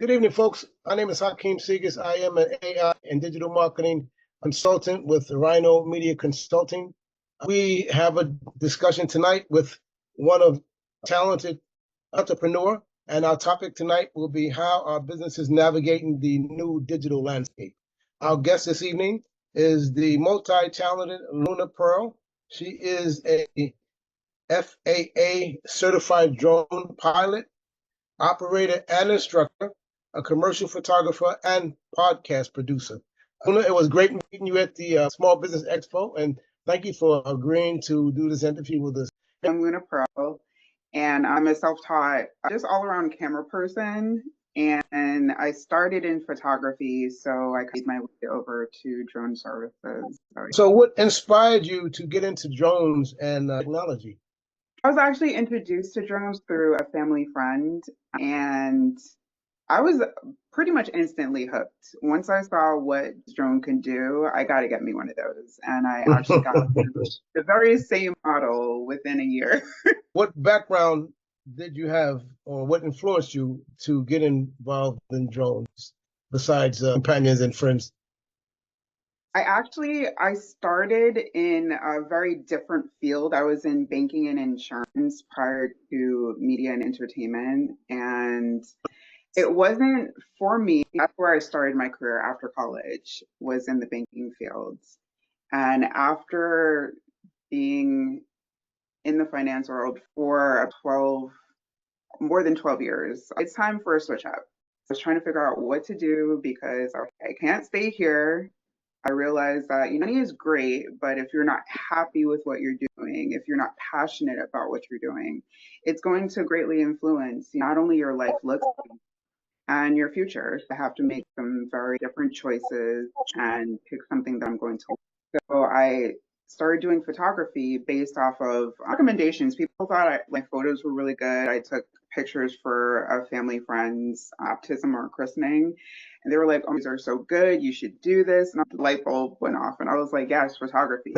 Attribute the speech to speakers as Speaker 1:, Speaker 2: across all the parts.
Speaker 1: Good evening, folks. My name is Hakeem Segas. I am an AI and digital marketing consultant with Rhino Media Consulting. We have a discussion tonight with one of talented entrepreneur, and our topic tonight will be how our business is navigating the new digital landscape. Our guest this evening is the multi-talented Luna Pearl. She is a FAA certified drone pilot, operator, and instructor, a commercial photographer, and podcast producer. Luna, it was great meeting you at the Small Business Expo, and thank you for agreeing to do this interview with us.
Speaker 2: I'm Luna Pearl, and I'm a self-taught, just all-around camera person. And I started in photography, so I made my way over to drone services.
Speaker 1: So what inspired you to get into drones and technology?
Speaker 2: I was actually introduced to drones through a family friend, and I was pretty much instantly hooked. Once I saw what drone can do, I got to get me one of those. And I actually got the very same model within a year.
Speaker 1: What background did you have, or what influenced you to get involved in drones besides companions and friends?
Speaker 2: I started in a very different field. I was in banking and insurance prior to media and entertainment. And it wasn't for me. That's where I started my career after college, was in the banking fields. And after being in the finance world for more than 12 years, it's time for a switch up. I was trying to figure out what to do because I can't stay here. I realized that money is great, but if you're not happy with what you're doing, if you're not passionate about what you're doing, it's going to greatly influence not only your life looks and your future. I have to make some very different choices and pick something that I'm going to. So I started doing photography based off of recommendations. People thought my photos were really good. I took pictures for a family friend's baptism or christening, and they were like, "Oh, these are so good. You should do this." And the light bulb went off, and I was like, "Yes, photography."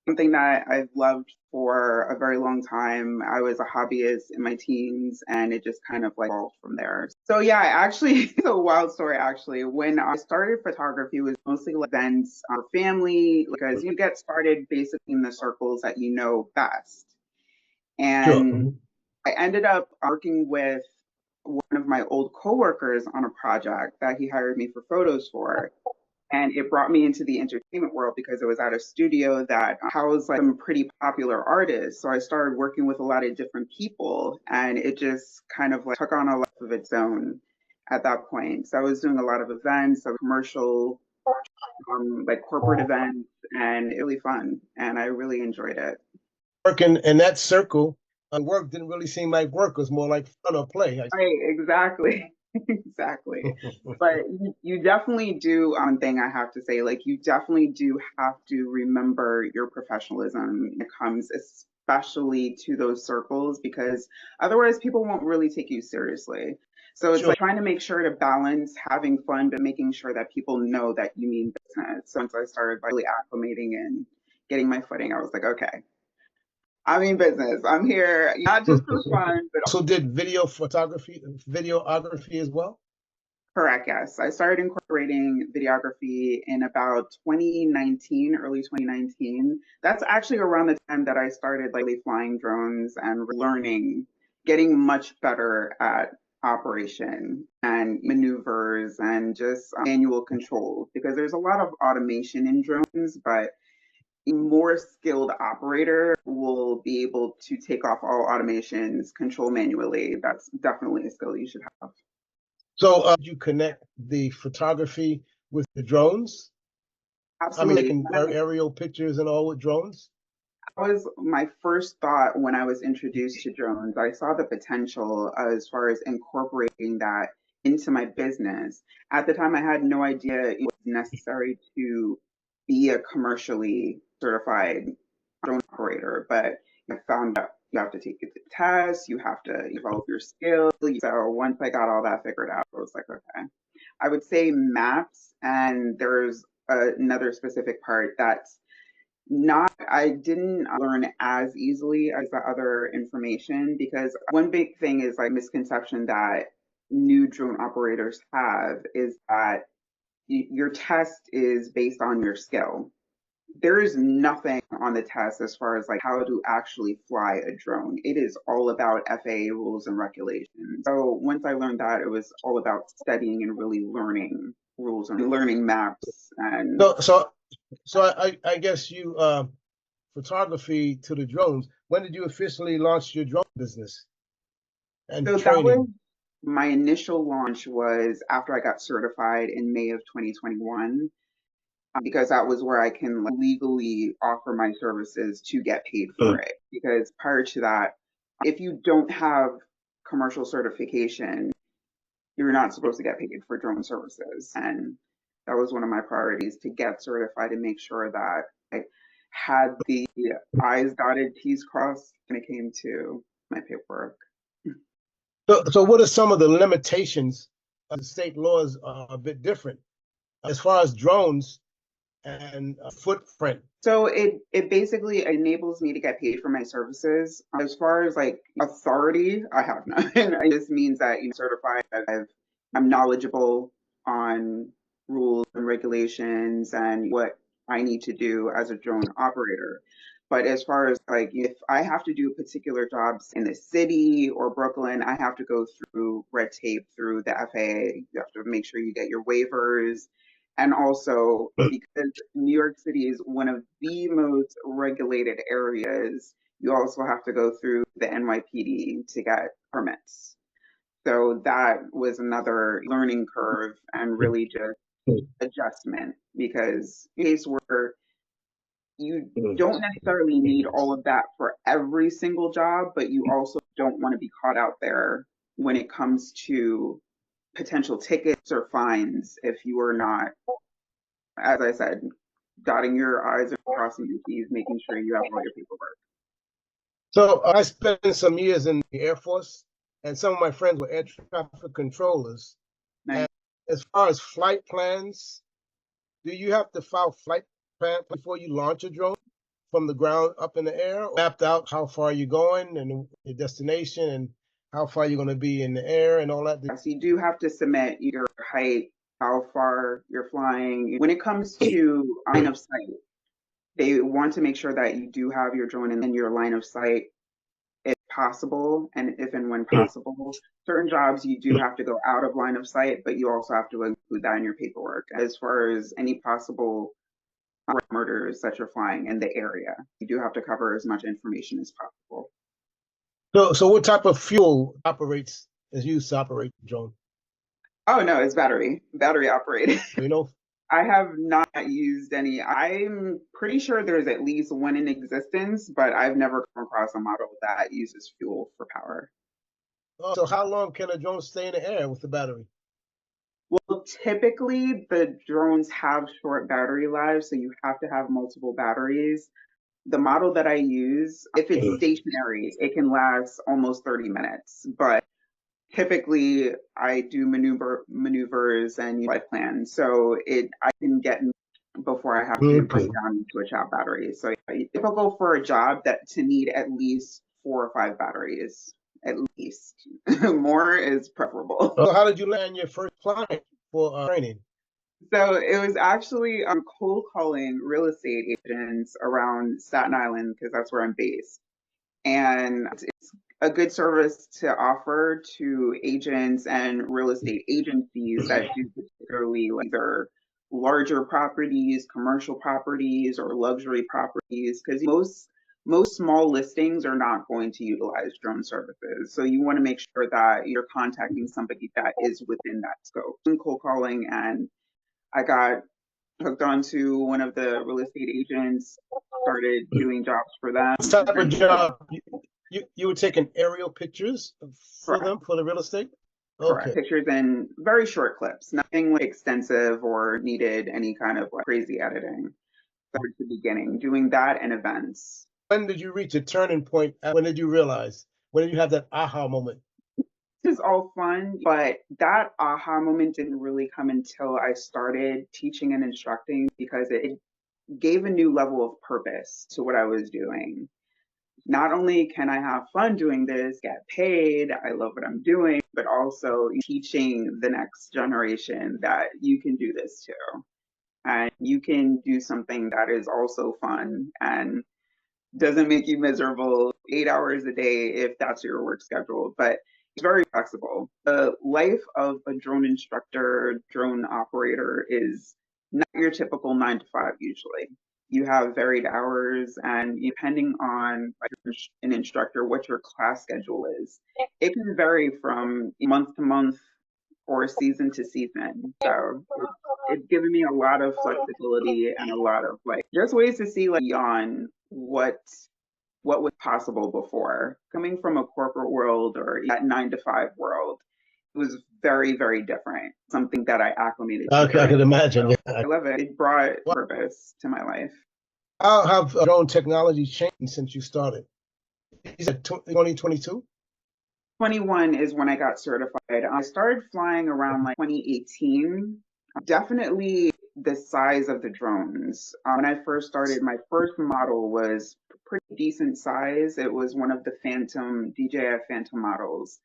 Speaker 2: Something that I've loved for a very long time. I was a hobbyist in my teens, and it just kind of like evolved from there. So yeah, actually, it's a wild story. Actually, when I started photography, it was mostly like events, family, because you get started basically in the circles that you know best. And
Speaker 1: Sure.
Speaker 2: I ended up working with one of my old coworkers on a project that he hired me for photos for. And it brought me into the entertainment world because it was at a studio that housed like some pretty popular artists. So I started working with a lot of different people, and it just kind of like took on a life of its own at that point. So I was doing a lot of events, so commercial, like corporate events, and it was really fun, and I really enjoyed it.
Speaker 1: Working in that circle, work didn't really seem like work. It was more like fun or play.
Speaker 2: Right, exactly. Exactly. But you definitely do one thing I have to say, like you definitely do have to remember your professionalism when it comes especially to those circles because otherwise people won't really take you seriously. So it's
Speaker 1: Sure.
Speaker 2: like trying to make sure to balance having fun but making sure that people know that you mean business. So once I started really acclimating and getting my footing, I was like, okay, I mean business. I'm here not just for fun, but
Speaker 1: Also did video photography, videography as well.
Speaker 2: correct, yes. I started incorporating videography in about 2019, early 2019. That's actually around the time that I started like really flying drones and learning, getting much better at operation and maneuvers and just manual controls because there's a lot of automation in drones, but a more skilled operator will be able to take off all automations, control manually. That's definitely a skill you should have.
Speaker 1: So you connect the photography with the drones? I mean,
Speaker 2: Absolutely.
Speaker 1: taking aerial pictures and all with drones?
Speaker 2: That was my first thought when I was introduced to drones. I saw the potential as far as incorporating that into my business. At the time, I had no idea it was necessary to be a commercially certified drone operator, but I found out you have to take the test, you have to develop your skills. So once I got all that figured out, I was like, okay. I would say maps, and there's another specific part that's not I didn't learn as easily as the other information because one big thing is like misconception that new drone operators have is that your test is based on your skill. There is nothing on the test as far as like how to actually fly a drone. It is all about FAA rules and regulations. So once I learned that, it was all about studying and really learning rules and learning maps. And
Speaker 1: So I guess you photography to the drones. When did you officially launch your drone business and
Speaker 2: so that was
Speaker 1: training?
Speaker 2: my initial launch was after I got certified in May of 2021. Because that was where I can legally offer my services to get paid for it. Because prior to that, if you don't have commercial certification, you're not supposed to get paid for drone services. And that was one of my priorities to get certified and make sure that I had the I's dotted, T's crossed when it came to my paperwork.
Speaker 1: So what are some of the limitations? The state laws are a bit different as far as drones and footprint.
Speaker 2: So it basically enables me to get paid for my services. As far as like authority, I have none. It just means that certified. I'm knowledgeable on rules and regulations and what I need to do as a drone operator. But as far as like if I have to do particular jobs in the city or Brooklyn, I have to go through red tape through the FAA. You have to make sure you get your waivers. And also, because New York City is one of the most regulated areas, you also have to go through the NYPD to get permits. So that was another learning curve and really just adjustment because in case where you don't necessarily need all of that for every single job, but you also don't want to be caught out there when it comes to potential tickets or fines if you are not, as I said, dotting your I's and crossing your T's, making sure you have all your paperwork.
Speaker 1: So I spent some years in the Air Force, and some of my friends were air traffic controllers.
Speaker 2: Nice.
Speaker 1: And as far as flight plans, do you have to file flight plan before you launch a drone from the ground up in the air? Or mapped out how far you're going and the destination and how far you're going to be in the air and all that?
Speaker 2: So you do have to submit your height, how far you're flying. When it comes to line of sight, they want to make sure that you do have your drone in your line of sight if possible, and if and when possible. Certain jobs you do have to go out of line of sight, but you also have to include that in your paperwork. As far as any possible murders that you're flying in the area, you do have to cover as much information as possible.
Speaker 1: So what type of fuel is used to operate the drone?
Speaker 2: Oh no, it's battery operated.
Speaker 1: You know,
Speaker 2: I have not used any. I'm pretty sure there's at least one in existence, but I've never come across a model that uses fuel for power.
Speaker 1: so how long can a drone stay in the air with the battery?
Speaker 2: Well, typically the drones have short battery lives, so you have to have multiple batteries. The model that I use, if it's stationary, it can last almost 30 minutes, but typically I do maneuvers and flight plans, so I can get before I have to break down and switch out batteries. So typical for a job that to need at least 4 or 5 batteries, at least. More is preferable.
Speaker 1: So how did you land your first client for training?
Speaker 2: So it was actually cold calling real estate agents around Staten Island because that's where I'm based. And it's a good service to offer to agents and real estate agencies that do particularly either larger properties, commercial properties, or luxury properties, because most small listings are not going to utilize drone services. So you want to make sure that you're contacting somebody that is within that scope. I'm cold calling, and I got hooked onto one of the real estate agents, started doing jobs for them.
Speaker 1: What type of job? You were taking aerial pictures for them for the real estate?
Speaker 2: Correct.
Speaker 1: Okay.
Speaker 2: Pictures in very short clips, nothing like extensive or needed any kind of like crazy editing. Towards the beginning, doing that and events.
Speaker 1: When did you reach a turning point? When did you realize? When did you have that aha moment?
Speaker 2: This is all fun, but that aha moment didn't really come until I started teaching and instructing because it gave a new level of purpose to what I was doing. not only can I have fun doing this, get paid, I love what I'm doing, but also teaching the next generation that you can do this too. And you can do something that is also fun and doesn't make you miserable 8 hours a day if that's your work schedule, but it's very flexible. The life of a drone instructor, drone operator is not your typical 9 to 5 usually. You have varied hours, and depending on like, an instructor, what your class schedule is, it can vary from month to month or season to season. So it's given me a lot of flexibility and a lot of like just ways to see like beyond what was possible before. Coming from a corporate world or that 9 to 5 world, it was very, very different. Something that I acclimated to.
Speaker 1: I can imagine.
Speaker 2: So
Speaker 1: Yeah.
Speaker 2: I love it. It brought purpose to my life.
Speaker 1: How have drone technology changed since you started? You said 2022?
Speaker 2: 21 is when I got certified. I started flying around like 2018. Definitely the size of the drones. When I first started, my first model was pretty decent size. It was one of the Phantom, DJI Phantom models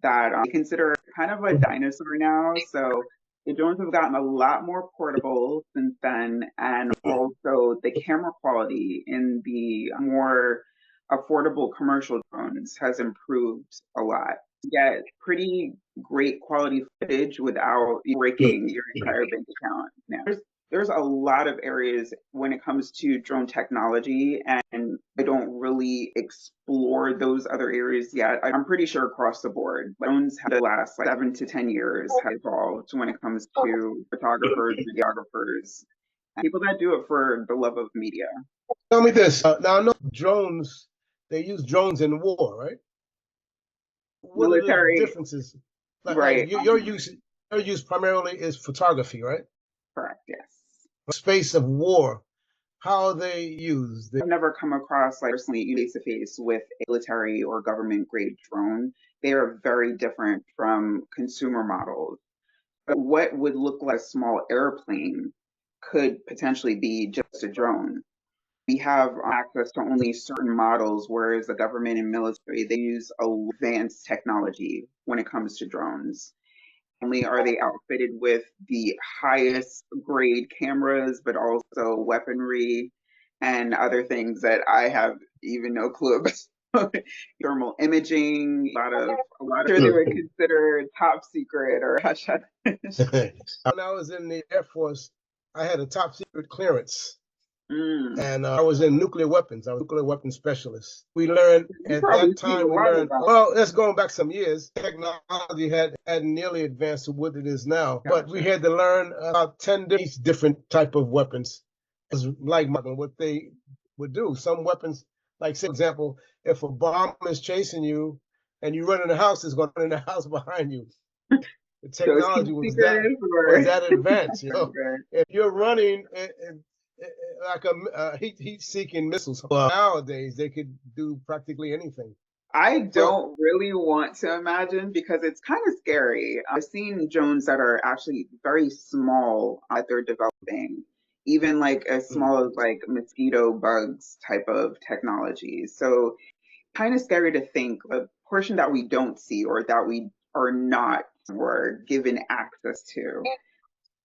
Speaker 2: that I consider kind of a dinosaur now. So the drones have gotten a lot more portable since then, and also the camera quality in the more affordable commercial drones has improved a lot. You get pretty great quality footage without breaking your entire bank account. Now, there's a lot of areas when it comes to drone technology, and I don't really explore those other areas yet. I'm pretty sure across the board, drones have the last like 7 to 10 years have evolved when it comes to photographers, videographers, and people that do it for the love of media.
Speaker 1: Tell me this. Now I know drones. They use drones in war, right? What are the
Speaker 2: Military,
Speaker 1: differences?
Speaker 2: right?
Speaker 1: Your use primarily is photography, right?
Speaker 2: Correct. Yes.
Speaker 1: Space of war. How are they used?
Speaker 2: I've never come across like personally face to face with a military or government grade drone. They are very different from consumer models. But what would look like a small airplane could potentially be just a drone. We have access to only certain models, whereas the government and military, they use advanced technology when it comes to drones. Only are they outfitted with the highest grade cameras, but also weaponry and other things that I have even no clue about. Thermal imaging, a lot of sure they would consider top secret or hush hush.
Speaker 1: When I was in the Air Force, I had a top secret clearance.
Speaker 2: Mm.
Speaker 1: And I was in nuclear weapons. I was a nuclear weapons specialist. We learned at
Speaker 2: Probably
Speaker 1: that time, well, that's going back some years. Technology hadn't nearly advanced to what it is now. But we had to learn about 10 different type of weapons. It's like what they would do. Some weapons, like, say, for example, if a bomb is chasing you and you run in the house, it's going to run in the house behind you. The technology was that advanced. You know, if you're running like a heat-seeking missile, nowadays they could do practically anything.
Speaker 2: I don't really want to imagine because it's kind of scary. I've seen drones that are actually very small that they're developing, even like as small as like mosquito bugs type of technology. So kind of scary to think a portion that we don't see or that we are not or given access to.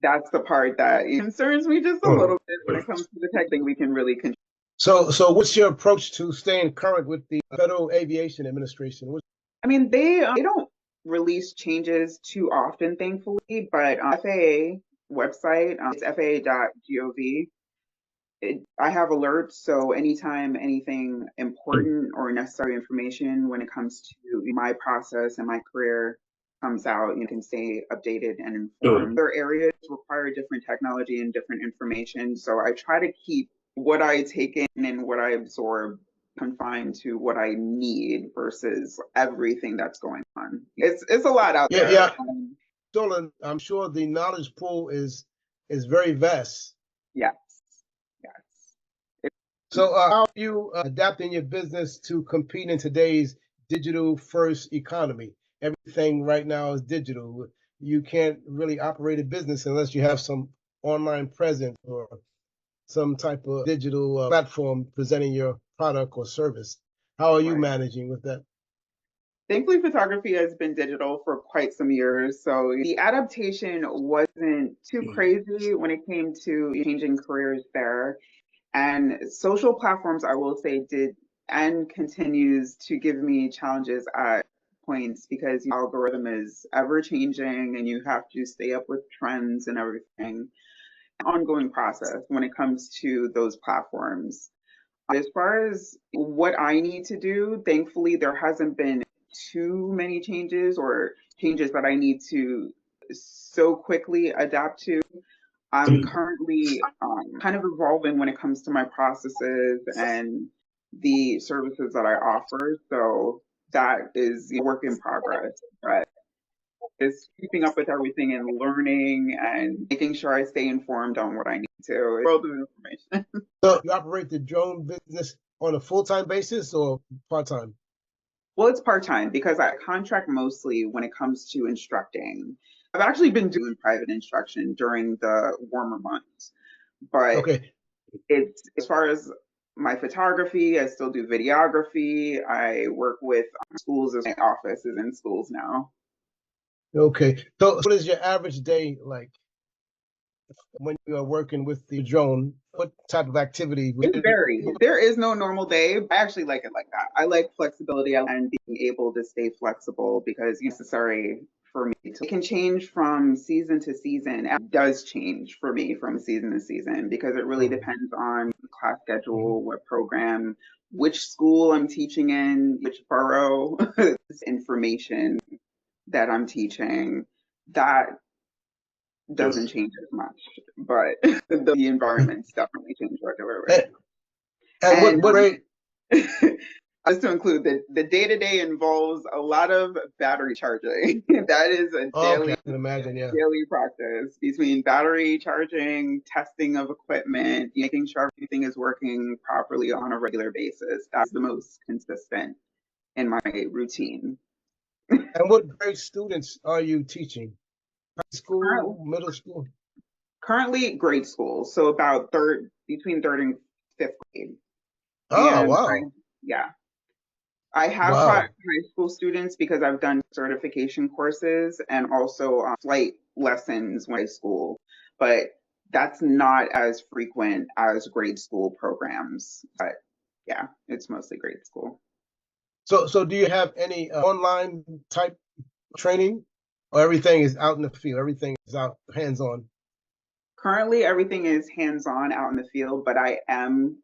Speaker 2: That's the part that concerns me just a little bit when it comes to the tech thing we can really control.
Speaker 1: So what's your approach to staying current with the Federal Aviation Administration?
Speaker 2: I mean, they don't release changes too often, thankfully, but FAA website, it's faa.gov. I have alerts, so anytime anything important or necessary information when it comes to my process and my career comes out, you can stay updated and informed. Other areas require different technology and different information, so I try to keep what I take in and what I absorb confined to what I need versus everything that's going on. It's a lot out there.
Speaker 1: Yeah. I'm sure the knowledge pool is very vast.
Speaker 2: Yes.
Speaker 1: So how are you adapting your business to compete in today's digital first economy? Everything right now is digital. You can't really operate a business unless you have some online presence or some type of digital platform presenting your product or service. How are you
Speaker 2: Right.
Speaker 1: managing with that?
Speaker 2: Thankfully, photography has been digital for quite some years, so the adaptation wasn't too crazy when it came to changing careers there. And social platforms, I will say, did and continues to give me challenges at points because the algorithm is ever changing and you have to stay up with trends and everything. Ongoing process when it comes to those platforms. As far as what I need to do, thankfully, there hasn't been too many changes or changes that I need to so quickly adapt to. I'm currently kind of evolving when it comes to my processes and the services that I offer. So that is a work in progress. But just keeping up with everything and learning and making sure I stay informed on what I need to. World of information.
Speaker 1: So you operate the drone business on a full-time basis or part-time?
Speaker 2: Well, it's part time because I contract mostly when it comes to instructing. I've actually been doing private instruction during the warmer months, but
Speaker 1: Okay.
Speaker 2: it's as far as my photography, I still do videography. I work with schools as my office is in schools now.
Speaker 1: Okay. So what is your average day like when you are working with the drone? What type of activity?
Speaker 2: It varies. There is no normal day. I actually like it like that. I like flexibility and being able to stay flexible because it's necessary for me. It can change from season to season. It does change for me from season to season because it really depends on the class schedule, what program, which school I'm teaching in, which borough, information that I'm teaching. That doesn't change as much, but the environments definitely change regularly.
Speaker 1: And, and
Speaker 2: And
Speaker 1: what rate?
Speaker 2: just to include the day to day involves a lot of battery charging. That is a
Speaker 1: Okay, I can imagine. Yeah.
Speaker 2: daily practice between battery charging, testing of equipment, making sure everything is working properly on a regular basis. That's the most consistent in my routine.
Speaker 1: And what grade students are you teaching? High
Speaker 2: Currently,
Speaker 1: school, middle school?
Speaker 2: currently grade school, so about third between third and fifth grade.
Speaker 1: Oh,
Speaker 2: And
Speaker 1: wow.
Speaker 2: yeah, I have taught
Speaker 1: Wow.
Speaker 2: high school students because I've done certification courses and also flight lessons when I school, but that's not as frequent as grade school programs. But yeah, it's mostly grade school.
Speaker 1: So do you have any online type training, or everything is out in the field? Everything is out hands-on.
Speaker 2: Currently, everything is hands on out in the field, but I am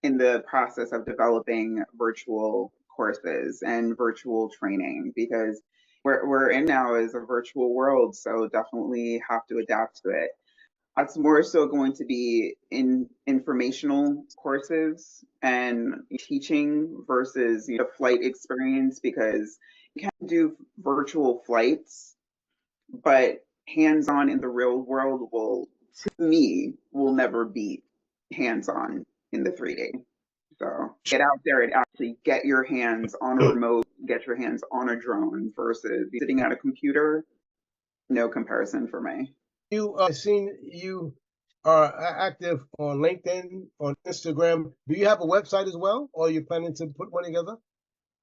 Speaker 2: in the process of developing virtual courses and virtual training because we're in now is a virtual world, so definitely have to adapt to it. That's more so going to be in informational courses and teaching versus the flight experience because you can do virtual flights, but hands-on in the real world will, to me, will never beat hands-on in the 3D. So get out there and actually get your hands on a remote, get your hands on a drone versus sitting at a computer. No comparison for me.
Speaker 1: You seen you are active on LinkedIn, on Instagram. Do you have a website as well, or are you planning to put one together?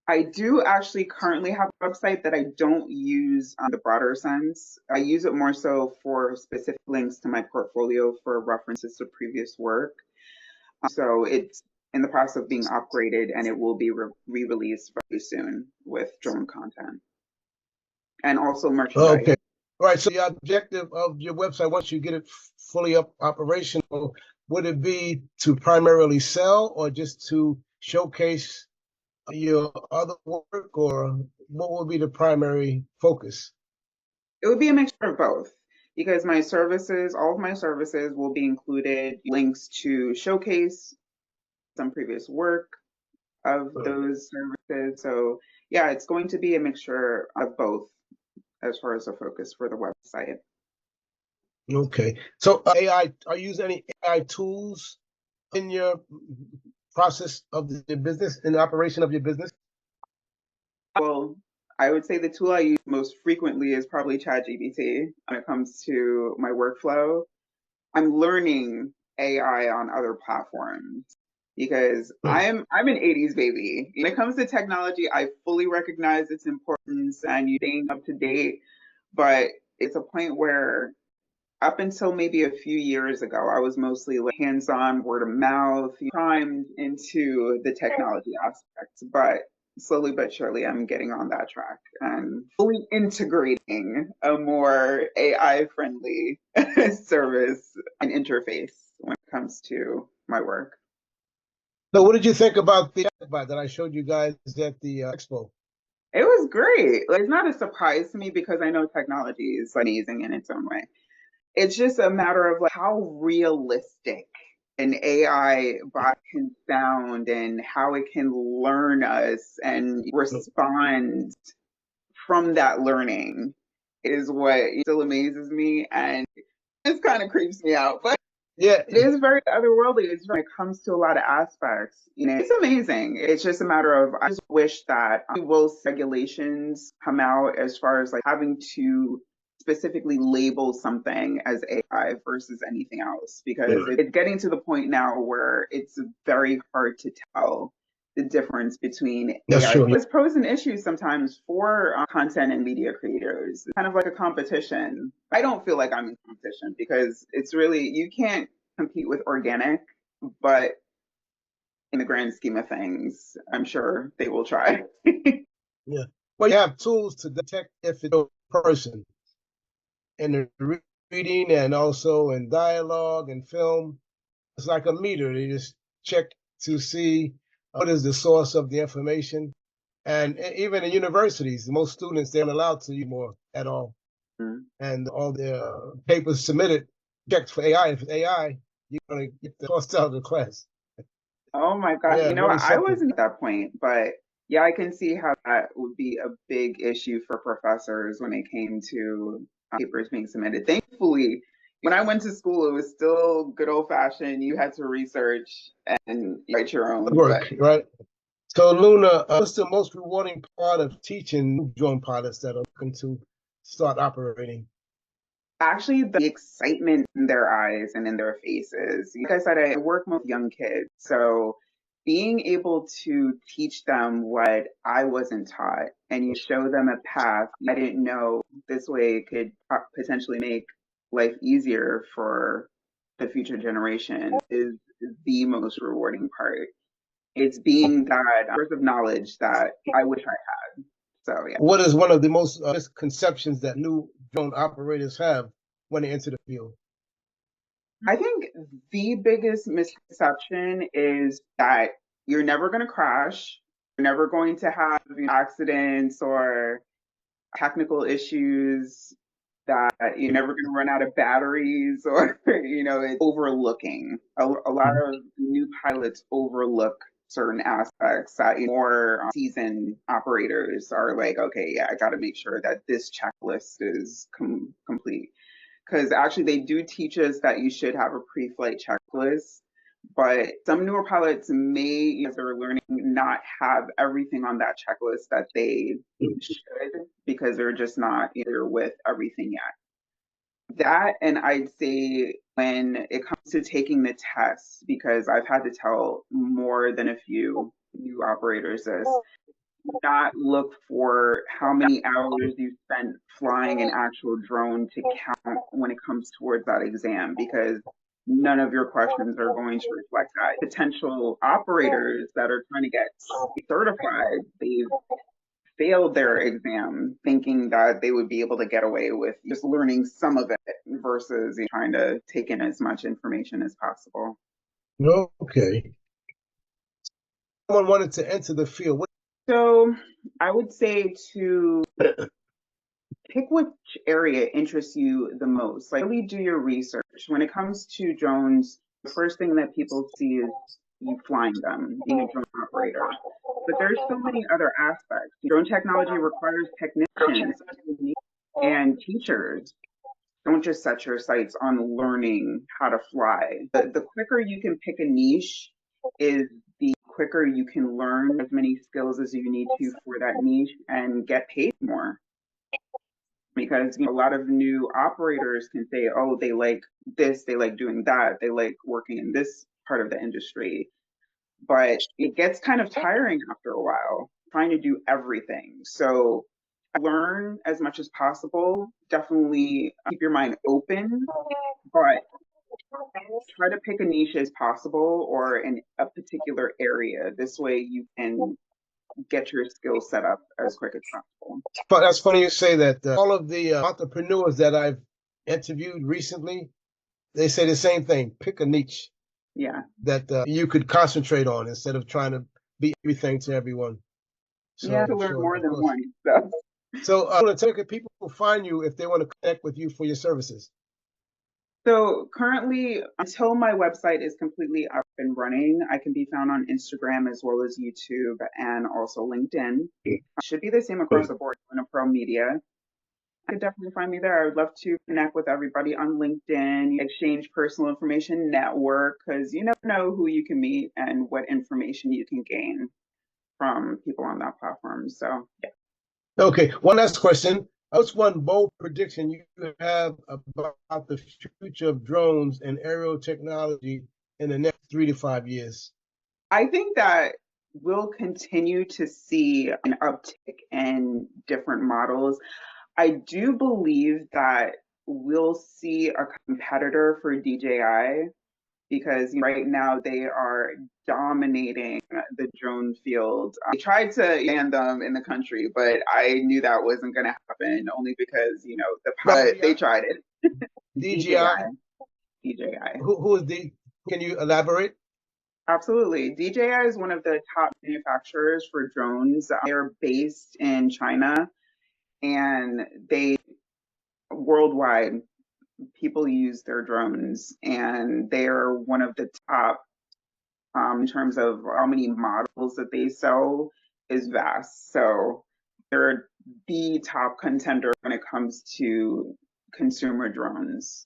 Speaker 2: I do actually currently have a website that I don't use on the broader sense. I use it more so for specific links to my portfolio for references to previous work. So it's in the process of being upgraded and it will be re-released very soon with drone content and also merchandise.
Speaker 1: Okay. All right. So the objective of your website, once you get it fully up operational, would it be to primarily sell or just to showcase your other work, or what would be the primary focus?
Speaker 2: It would be a mixture of both because my services, all of my services will be included links to showcase some previous work of those services. So yeah, it's going to be a mixture of both as far as the focus for the website.
Speaker 1: Okay. So AI, are you using any AI tools in your process of the business, in the operation of your business?
Speaker 2: Well, I would say the tool I use most frequently is probably ChatGPT when it comes to my workflow. I'm learning AI on other platforms. because I'm an 80s baby. When it comes to technology, I fully recognize its importance and you staying up to date, but it's a point where up until maybe a few years ago, I was mostly like hands-on, word of mouth, primed into the technology aspects. But slowly but surely, I'm getting on that track and fully integrating a more AI-friendly service and interface when it comes to my work.
Speaker 1: So what did you think about the chatbot that I showed you guys at the expo?
Speaker 2: It was great. Like, it's not a surprise to me because I know technology is amazing in its own way. It's just a matter of like how realistic an AI bot can sound and how it can learn us and respond from that learning is what still amazes me and just kind of creeps me out. But
Speaker 1: Yeah,
Speaker 2: it is very otherworldly. When it comes to a lot of aspects. It's amazing. It's just a matter of I just wish that will regulations come out as far as like having to specifically label something as AI versus anything else because it's getting to the point now where it's very hard to tell the difference between
Speaker 1: that's
Speaker 2: AI.
Speaker 1: true.
Speaker 2: There's pros and issues sometimes for content and media creators. It's kind of like a competition. I don't feel like I'm in competition because it's really, you can't compete with organic, but in the grand scheme of things, I'm sure they will try.
Speaker 1: Yeah. Well, you have tools to detect if it's a person in the reading and also in dialogue and film. It's like a meter. They just check to see what is the source of the information. And even in universities, most students, they're not allowed to use more at all. And all the papers submitted checked for AI. If it's AI, you're going to get the tossed out of the class.
Speaker 2: Oh my God.
Speaker 1: Yeah, really
Speaker 2: I
Speaker 1: something.
Speaker 2: wasn't at that point, but yeah, I can see how that would be a big issue for professors when it came to papers being submitted. Thankfully, when I went to school, it was still good old fashioned. You had to research and write your own. But
Speaker 1: Work, right? So, Luna, what's the most rewarding part of teaching drone pilots that are looking to start operating?
Speaker 2: actually, the excitement in their eyes and in their faces. Like I said, I work with young kids. So being able to teach them what I wasn't taught and you show them a path I didn't know this way it could potentially make life easier for the future generation is the most rewarding part. It's being that source of knowledge that I wish I had. So yeah.
Speaker 1: What is one of the most misconceptions that new drone operators have when they enter the field?
Speaker 2: I think the biggest misconception is that you're never going to crash, you're never going to have accidents or technical issues, that you're never going to run out of batteries or, it's overlooking. A lot of new pilots overlook certain aspects that more seasoned operators are like, okay, yeah, I got to make sure that this checklist is complete because actually they do teach us that you should have a pre-flight checklist, but some newer pilots may, as they're learning, not have everything on that checklist that they should because they're just not either with everything yet. That, and I'd say when it comes to taking the tests, because I've had to tell more than a few new operators this, not look for how many hours you spent flying an actual drone to count when it comes towards that exam because none of your questions are going to reflect that. Potential operators that are trying to get certified, they've failed their exam thinking that they would be able to get away with just learning some of it versus trying to take in as much information as possible.
Speaker 1: Okay. Someone wanted to enter the field.
Speaker 2: So I would say to pick which area interests you the most. Like, really do your research. When it comes to drones, the first thing that people see is you flying them, being a drone operator. But there's so many other aspects. Drone technology requires technicians and teachers. Don't just set your sights on learning how to fly. The quicker you can pick a niche is the quicker you can learn as many skills as you need to for that niche and get paid more because a lot of new operators can say, oh, they like this, they like doing that, they like working in this part of the industry. but it gets kind of tiring after a while trying to do everything. So learn as much as possible. Definitely keep your mind open, but try to pick a niche as possible or in a particular area. This way you can get your skills set up as quick as possible.
Speaker 1: But that's funny you say that. All of the entrepreneurs that I've interviewed recently, they say the same thing. Pick a niche
Speaker 2: Yeah.
Speaker 1: that you could concentrate on instead of trying to be everything to everyone.
Speaker 2: Yeah, to
Speaker 1: So,
Speaker 2: learn
Speaker 1: sure,
Speaker 2: more
Speaker 1: of
Speaker 2: than
Speaker 1: course.
Speaker 2: one. So.
Speaker 1: So, I want to tell you, people find you if they want to connect with you for your services.
Speaker 2: So currently, until my website is completely up and running, I can be found on Instagram as well as YouTube and also LinkedIn. Should be the same across the board in a pro media. You could definitely find me there. I would love to connect with everybody on LinkedIn, exchange personal information, network, because you never know who you can meet and what information you can gain from people on that platform. So yeah.
Speaker 1: Okay, one last question. What's one bold prediction you have about the future of drones and aerial technology in the next 3 to 5 years?
Speaker 2: I think that we'll continue to see an uptick in different models. I do believe that we'll see a competitor for DJI because right now they are dominating the drone field. I tried to ban them in the country, but I knew that wasn't going to happen only because, they tried it.
Speaker 1: DJI?
Speaker 2: DJI.
Speaker 1: Who is the? Can you elaborate?
Speaker 2: Absolutely. DJI is one of the top manufacturers for drones. They're based in China and they worldwide people use their drones and they're one of the top in terms of how many models that they sell is vast. So they're the top contender when it comes to consumer drones.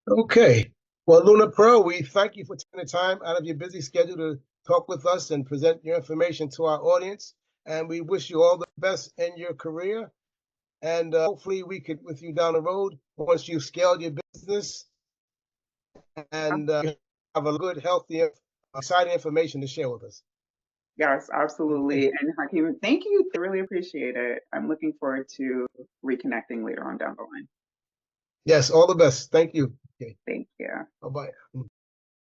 Speaker 1: Okay. Well, Luna Pro, we thank you for taking the time out of your busy schedule to talk with us and present your information to our audience. And we wish you all the best in your career. And hopefully we could with you down the road once you've scaled your business and have a good, healthy, exciting information to share with us.
Speaker 2: Yes, absolutely. And Hakeem, thank you. I really appreciate it. I'm looking forward to reconnecting later on down the line.
Speaker 1: Yes, all the best. Thank you. Okay.
Speaker 2: Thank you.
Speaker 1: Bye-bye.